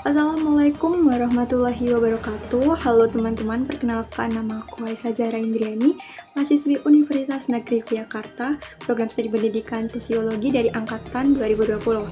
Assalamualaikum warahmatullahi wabarakatuh. Halo teman-teman, perkenalkan nama aku Aisyah Zahra Indriani, mahasiswi Universitas Negeri Yogyakarta, program studi pendidikan sosiologi dari angkatan 2020.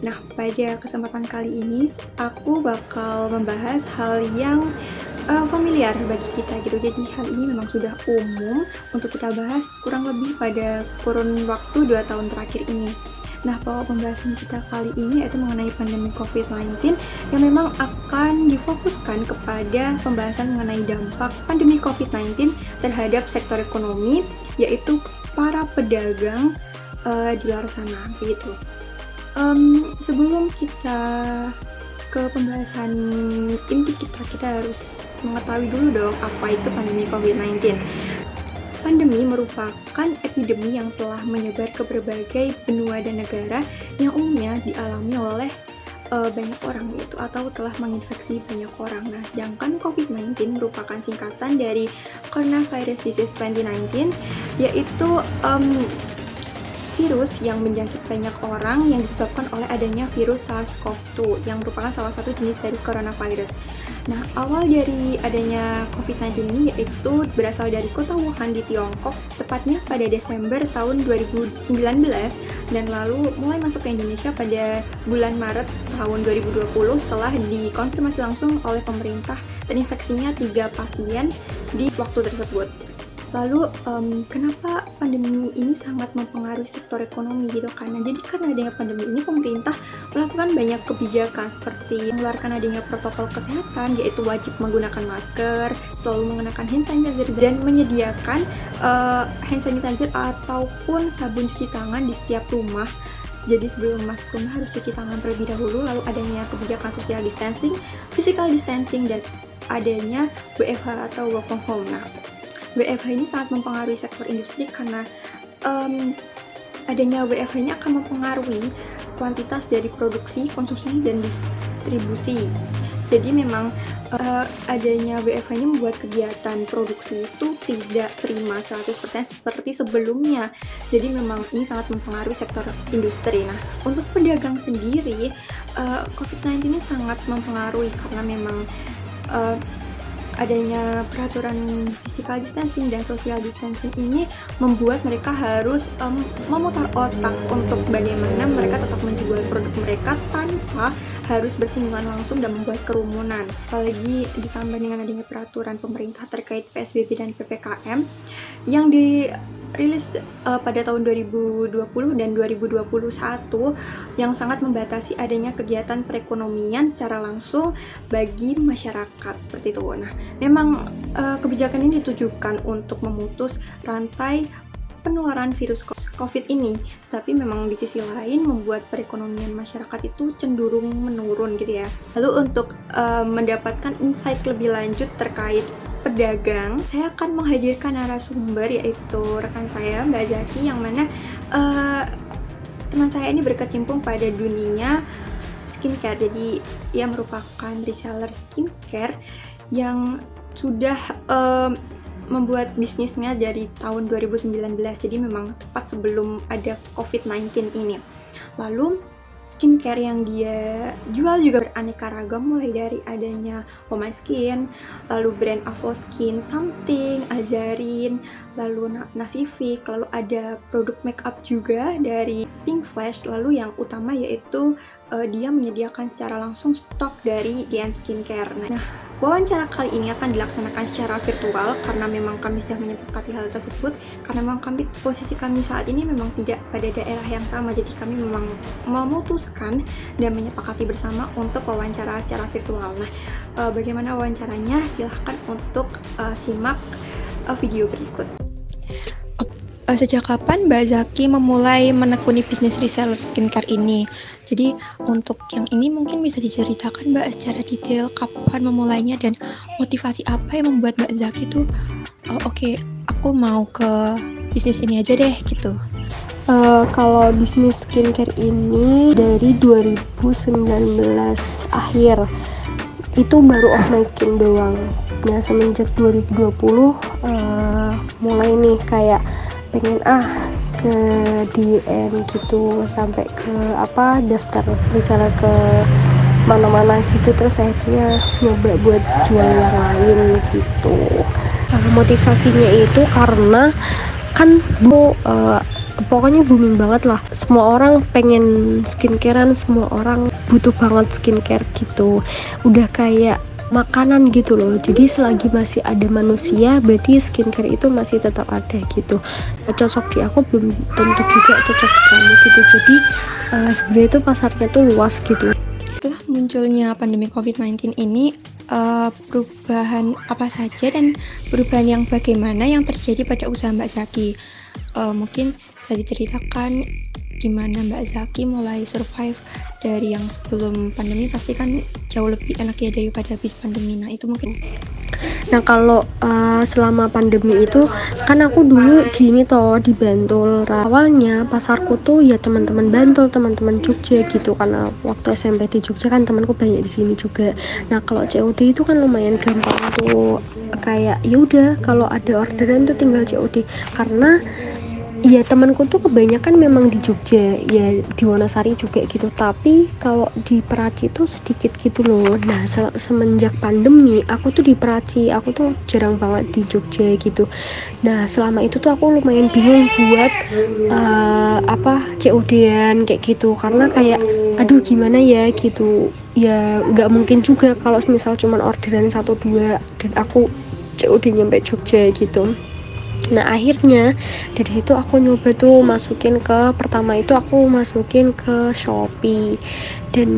Nah, pada kesempatan kali ini aku bakal membahas hal yang familiar bagi kita gitu. Jadi hal ini memang sudah umum untuk kita bahas kurang lebih pada kurun waktu 2 tahun terakhir ini. Nah, pokok pembahasan kita kali ini yaitu mengenai pandemi COVID-19 yang memang akan difokuskan kepada pembahasan mengenai dampak pandemi COVID-19 terhadap sektor ekonomi, yaitu para pedagang di luar sana, begitu. Sebelum kita ke pembahasan inti kita harus mengetahui dulu dong apa itu pandemi COVID-19. Pandemi merupakan epidemi yang telah menyebar ke berbagai benua dan negara yang umumnya dialami oleh banyak orang gitu atau telah menginfeksi banyak orang. Nah, sedangkan COVID-19 merupakan singkatan dari Coronavirus Disease 2019, yaitu virus yang menjangkit banyak orang yang disebabkan oleh adanya virus SARS-CoV-2 yang merupakan salah satu jenis dari coronavirus. Nah, awal dari adanya COVID-19 ini yaitu berasal dari kota Wuhan di Tiongkok, tepatnya pada Desember tahun 2019, dan lalu mulai masuk ke Indonesia pada bulan Maret tahun 2020 setelah dikonfirmasi langsung oleh pemerintah terinfeksinya 3 pasien di waktu tersebut. Lalu, kenapa pandemi ini sangat mempengaruhi sektor ekonomi gitu kan? Nah, jadi karena adanya pandemi ini, pemerintah melakukan banyak kebijakan seperti mengeluarkan adanya protokol kesehatan, yaitu wajib menggunakan masker, selalu mengenakan hand sanitizer, dan menyediakan hand sanitizer ataupun sabun cuci tangan di setiap rumah. Jadi sebelum masuk rumah harus cuci tangan terlebih dahulu. Lalu adanya kebijakan social distancing, physical distancing, dan adanya WFH atau work from home. Nah, WFH ini sangat mempengaruhi sektor industri karena adanya WFH ini akan mempengaruhi kuantitas dari produksi, konsumsi, dan distribusi. Jadi memang adanya WFH ini membuat kegiatan produksi itu tidak prima 100% seperti sebelumnya. Jadi memang ini sangat mempengaruhi sektor industri. Nah, untuk pedagang sendiri, COVID-19 ini sangat mempengaruhi karena memang adanya peraturan physical distancing dan social distancing ini membuat mereka harus memutar otak untuk bagaimana mereka tetap menjual produk mereka tanpa harus bersinggungan langsung dan membuat kerumunan. Apalagi ditambah dengan adanya peraturan pemerintah terkait PSBB dan PPKM yang dirilis pada tahun 2020 dan 2021 yang sangat membatasi adanya kegiatan perekonomian secara langsung bagi masyarakat seperti itu. Nah, memang kebijakan ini ditujukan untuk memutus rantai penularan virus COVID ini, tapi memang di sisi lain membuat perekonomian masyarakat itu cenderung menurun gitu ya. Lalu untuk mendapatkan insight lebih lanjut terkait pedagang, saya akan menghadirkan narasumber yaitu rekan saya Mbak Zaki, yang mana teman saya ini berkecimpung pada dunia skincare. Jadi ia merupakan reseller skincare yang sudah membuat bisnisnya dari tahun 2019, jadi memang tepat sebelum ada COVID-19 ini. Lalu skincare yang dia jual juga beraneka ragam, mulai dari adanya Oh My Skin, lalu brand Avo Skin, Something, Azarin, lalu Nasifik, lalu ada produk makeup juga dari Pink Flash, lalu yang utama yaitu dia menyediakan secara langsung stok dari DN Skincare. Nah, wawancara kali ini akan dilaksanakan secara virtual karena memang kami sudah menyepakati hal tersebut, karena memang posisi kami saat ini memang tidak pada daerah yang sama, jadi kami memang memutuskan dan menyepakati bersama untuk wawancara secara virtual. Nah, bagaimana wawancaranya? Silahkan untuk simak video berikut. Sejak kapan Mbak Zaki memulai menekuni bisnis reseller skincare ini? Jadi untuk yang ini mungkin bisa diceritakan Mbak secara detail kapan memulainya dan motivasi apa yang membuat Mbak Zaki tuh oke, aku mau ke bisnis ini aja deh gitu. Kalau bisnis skincare ini dari 2019 akhir itu baru Oh My Skin doang. Nah, semenjak 2020 mulai nih kayak pengen ke DN gitu, sampai ke daftar misalnya ke mana-mana gitu, terus akhirnya nyoba buat jual yang lain gitu. Motivasinya itu karena kan pokoknya booming banget lah, semua orang pengen skincarean, semua orang butuh banget skincare gitu, udah kayak makanan gitu loh. Jadi selagi masih ada manusia, berarti skincare itu masih tetap ada gitu. Cocok di aku belum tentu juga cocok di kamu gitu. Jadi sebenarnya itu pasarnya tuh luas gitu. Setelah munculnya pandemi COVID-19 ini, perubahan apa saja dan perubahan yang bagaimana yang terjadi pada usaha Mbak Zaki? Mungkin bisa diceritakan gimana Mbak Zaki mulai survive dari yang sebelum pandemi, pasti kan jauh lebih enak ya daripada habis pandemi. Nah itu mungkin. Nah kalau selama pandemi itu kan aku dulu di Bantul. Awalnya pasarku tuh ya teman-teman Bantul, teman-teman Jogja gitu, karena waktu SMP di Jogja kan temanku banyak di sini juga. Nah kalau COD itu kan lumayan gampang tuh, kayak ya udah kalau ada orderan tuh tinggal COD, karena ya temanku tuh kebanyakan memang di Jogja, ya di Wonosari juga gitu, tapi kalau di Peraci tuh sedikit gitu loh. Nah semenjak pandemi aku tuh di Peraci, aku tuh jarang banget di Jogja gitu. Nah selama itu tuh aku lumayan bingung buat COD-an kayak gitu, karena kayak aduh gimana ya gitu, ya nggak mungkin juga kalau misal cuman orderan 1-2 dan aku COD nyampe Jogja gitu. Nah akhirnya dari situ aku nyoba tuh pertama itu aku masukin ke Shopee dan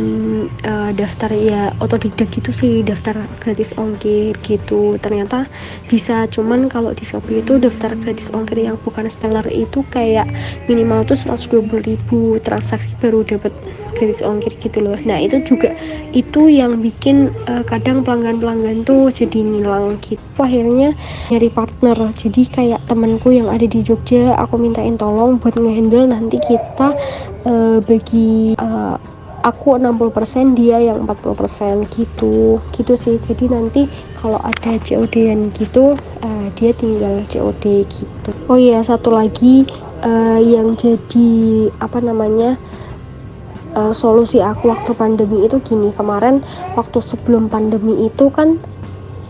daftar ya otodidak gitu sih, daftar gratis ongkir gitu. Ternyata bisa, cuman kalau di Shopee itu daftar gratis ongkir yang bukan seller itu kayak minimal tuh 120.000 transaksi baru dapat gratis ongkir gitu loh. Nah itu juga itu yang bikin kadang pelanggan-pelanggan tuh jadi ngilang gitu. Akhirnya nyari partner, jadi kayak temanku yang ada di Jogja aku mintain tolong buat ngehandle, nanti kita bagi aku 60%, dia yang 40% gitu sih. Jadi nanti kalau ada COD-an gitu dia tinggal COD gitu. Oh iya satu lagi yang jadi solusi aku waktu pandemi itu gini. Kemarin waktu sebelum pandemi itu kan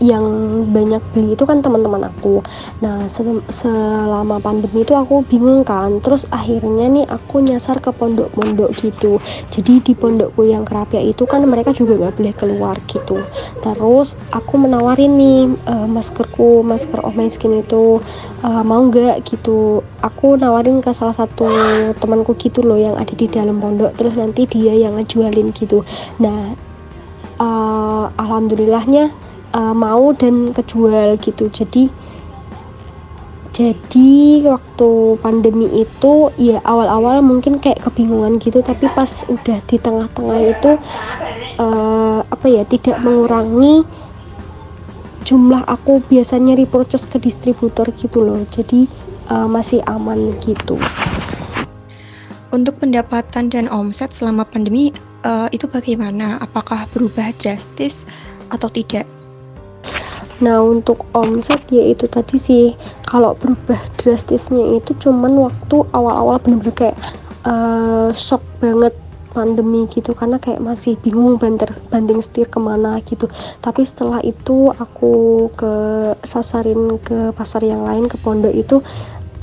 yang banyak beli itu kan teman-teman aku. Nah selama pandemi itu aku bingung kan, terus akhirnya nih aku nyasar ke pondok-pondok gitu. Jadi di pondokku yang Kerapia itu kan mereka juga gak boleh keluar gitu. Terus aku menawarin nih masker Oh My Skin itu mau nggak gitu. Aku nawarin ke salah satu temanku gitu loh yang ada di dalam pondok, terus nanti dia yang ngejualin gitu. Nah alhamdulillahnya mau dan kejual gitu. Jadi waktu pandemi itu ya awal-awal mungkin kayak kebingungan gitu, tapi pas udah di tengah-tengah itu tidak mengurangi jumlah aku biasanya repurchase ke distributor gitu loh. Jadi masih aman gitu. Untuk pendapatan dan omset selama pandemi itu bagaimana? Apakah berubah drastis atau tidak? Nah untuk omset ya itu tadi sih, kalau berubah drastisnya itu cuman waktu awal-awal bener-bener kayak shock banget pandemi gitu, karena kayak masih bingung banting setir kemana gitu. Tapi setelah itu aku sasarin ke pasar yang lain, ke pondok itu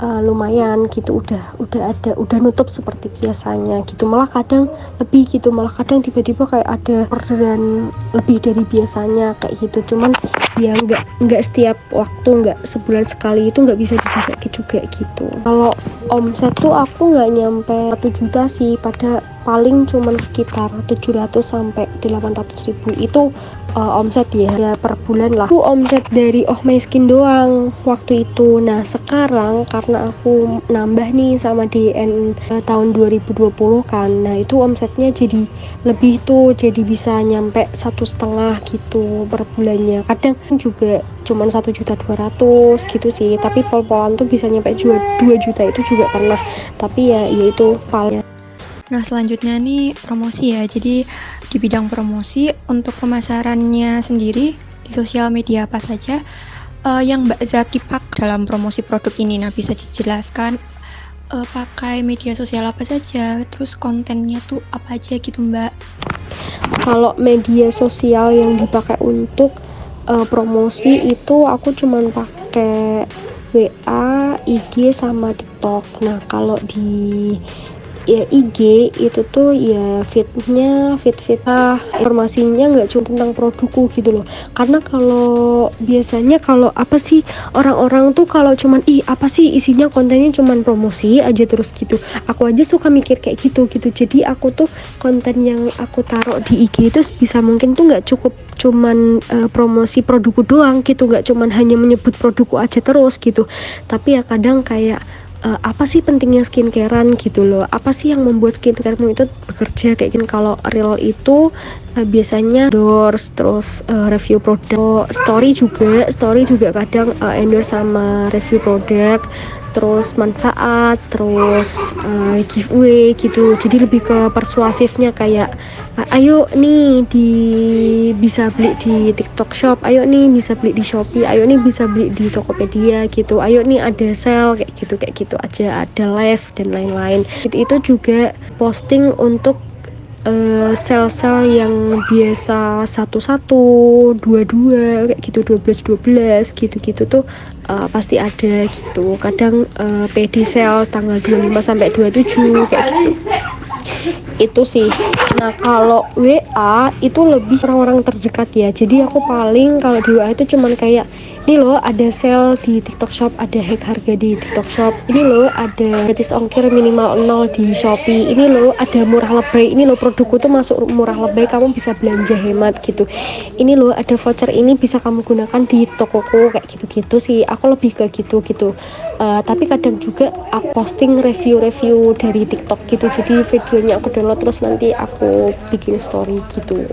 lumayan gitu, udah nutup seperti biasanya gitu. Malah kadang lebih gitu, malah kadang tiba-tiba kayak ada orderan lebih dari biasanya kayak gitu. Cuman ya nggak setiap waktu, nggak sebulan sekali, itu nggak bisa dijaga juga gitu. Kalau omset tuh aku nggak nyampe 1 juta sih, pada paling cuman sekitar 700 sampai 800 ribu itu omset ya per bulan lah. Itu omset dari Oh My Skin doang waktu itu. Nah sekarang karena aku nambah nih sama DN tahun 2020 kan, nah itu omsetnya jadi lebih tuh, jadi bisa nyampe 1,5 gitu per bulannya. Kadang juga cuman 1.200.000 gitu sih, tapi pol-polan tuh bisa nyampe 2 juta itu juga pernah. Tapi ya itu palnya. Nah selanjutnya nih promosi ya. Jadi di bidang promosi untuk pemasarannya sendiri di sosial media apa saja yang Mbak Zaki pakai dalam promosi produk ini? Nah bisa dijelaskan pakai media sosial apa saja, terus kontennya tuh apa aja gitu Mbak? Kalau media sosial yang dipakai untuk promosi itu aku cuman pakai WA, IG sama TikTok. Nah, kalau di IG itu tuh ya feednya informasinya nggak cuma tentang produkku gitu loh. Karena kalau biasanya kalau apa sih orang-orang tuh kalau cuman apa sih isinya kontennya cuman promosi aja terus gitu. Aku aja suka mikir kayak gitu. Jadi aku tuh konten yang aku taruh di IG itu bisa mungkin tuh nggak cukup cuman promosi produkku doang gitu, nggak cuman hanya menyebut produkku aja terus gitu. Tapi ya kadang kayak apa sih pentingnya skincarean gitu loh, apa sih yang membuat skincaremu itu bekerja kayak gini. Kalau real itu biasanya endorse, terus review produk, story juga kadang endorse sama review produk, terus manfaat, terus giveaway gitu. Jadi lebih ke persuasifnya kayak ayo nih bisa beli di TikTok Shop, ayo nih bisa beli di Shopee, ayo nih bisa beli di Tokopedia gitu, ayo nih ada sale kayak gitu aja, ada live dan lain-lain. Itu juga posting untuk sel-sel yang biasa 11, 22 kayak gitu, 12 gitu tuh pasti ada gitu. Kadang PD sale tanggal 25 sampai 27 kayak gitu. Itu sih. Nah, kalau WA itu lebih orang-orang terdekat ya. Jadi aku paling kalau di WA itu cuman kayak ini loh ada sale di TikTok Shop, ada hack harga di TikTok Shop, ini loh ada gratis ongkir minimal 0 di Shopee, ini loh ada murah lebay, ini loh produkku tuh masuk murah lebay, kamu bisa belanja hemat gitu, ini loh ada voucher ini bisa kamu gunakan di tokoku, kayak gitu sih. Aku lebih ke gitu. Tapi kadang juga aku posting review dari TikTok gitu, jadi videonya aku download terus nanti aku bikin story gitu.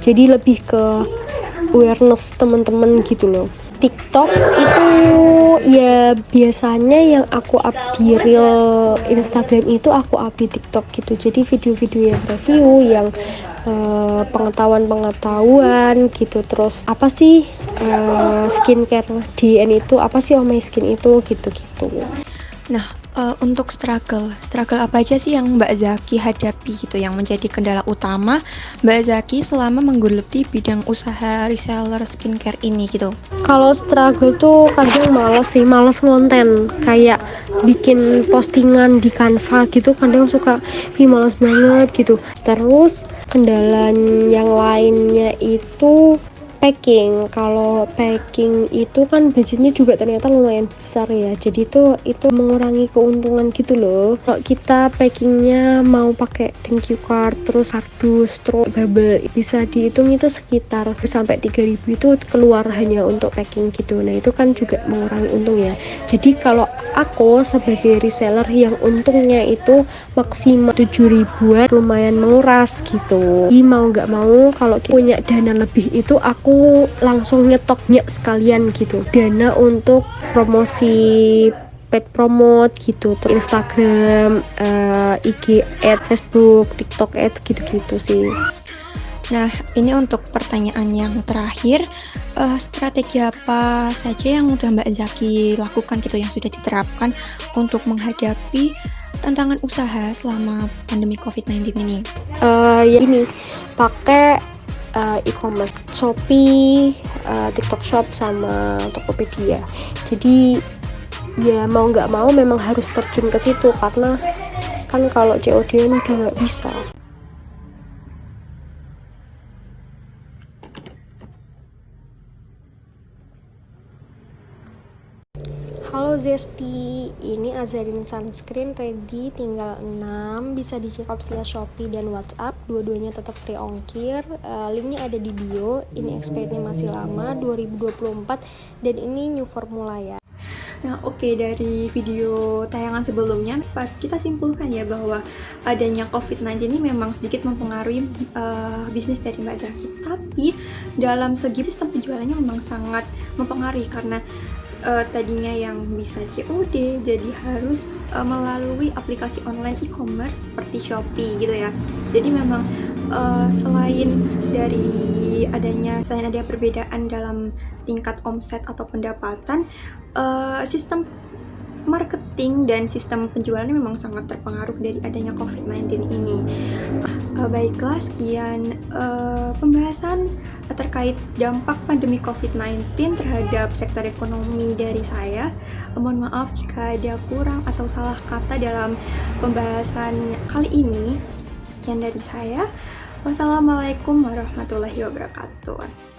Jadi lebih ke awareness teman-teman gitu loh. TikTok itu ya biasanya yang aku up di reel Instagram itu aku up di TikTok gitu. Jadi video-video yang review, yang pengetahuan gitu. Terus apa sih skincare DN itu, apa sih Oh My Skin itu gitu. Nah, untuk struggle apa aja sih yang Mbak Zaki hadapi gitu, yang menjadi kendala utama Mbak Zaki selama menggeluti bidang usaha reseller skincare ini gitu? Kalau struggle tuh kadang males ngonten, kayak bikin postingan di Canva gitu kadang suka males banget gitu. Terus kendala yang lainnya itu packing. Kalau packing itu kan budgetnya juga ternyata lumayan besar ya, jadi itu mengurangi keuntungan gitu loh. Kalau kita packingnya mau pakai thank you card, terus kardus, terus bubble, bisa dihitung itu sekitar sampai 3.000 itu keluar hanya untuk packing gitu. Nah itu kan juga mengurangi untung ya. Jadi kalau aku sebagai reseller yang untungnya itu maksimal 7.000-an, lumayan menguras gitu. Jadi mau nggak mau kalau punya dana lebih itu aku langsung nyetoknya sekalian gitu, dana untuk promosi paid promote gitu, terus Instagram, IG ad, Facebook, TikTok ads gitu sih. Nah, ini untuk pertanyaan yang terakhir, strategi apa saja yang udah Mbak Zaki lakukan gitu, yang sudah diterapkan untuk menghadapi tantangan usaha selama pandemi COVID-19 ini? Ya ini pakai e-commerce, Shopee, TikTok Shop sama Tokopedia. Jadi ya mau nggak mau memang harus terjun ke situ, karena kan kalau COD udah nggak bisa. Halo Zesti, ini Azarin Sunscreen ready, tinggal 6, bisa di check out via Shopee dan WhatsApp, dua-duanya tetap free ongkir. Linknya ada di bio. Ini expirednya masih lama, 2024, dan ini new formula ya. Nah, oke, dari video tayangan sebelumnya kita simpulkan ya bahwa adanya COVID-19 ini memang sedikit mempengaruhi bisnis dari Mbak Zaki. Tapi dalam segi sistem penjualannya memang sangat mempengaruhi, karena tadinya yang bisa COD jadi harus melalui aplikasi online e-commerce seperti Shopee gitu ya. Jadi memang selain ada perbedaan dalam tingkat omset atau pendapatan, sistem marketing dan sistem penjualannya memang sangat terpengaruh dari adanya COVID-19 ini. Baiklah, sekian pembahasan terkait dampak pandemi COVID-19 terhadap sektor ekonomi dari saya. Mohon maaf jika ada kurang atau salah kata dalam pembahasan kali ini. Sekian dari saya. Wassalamualaikum warahmatullahi wabarakatuh.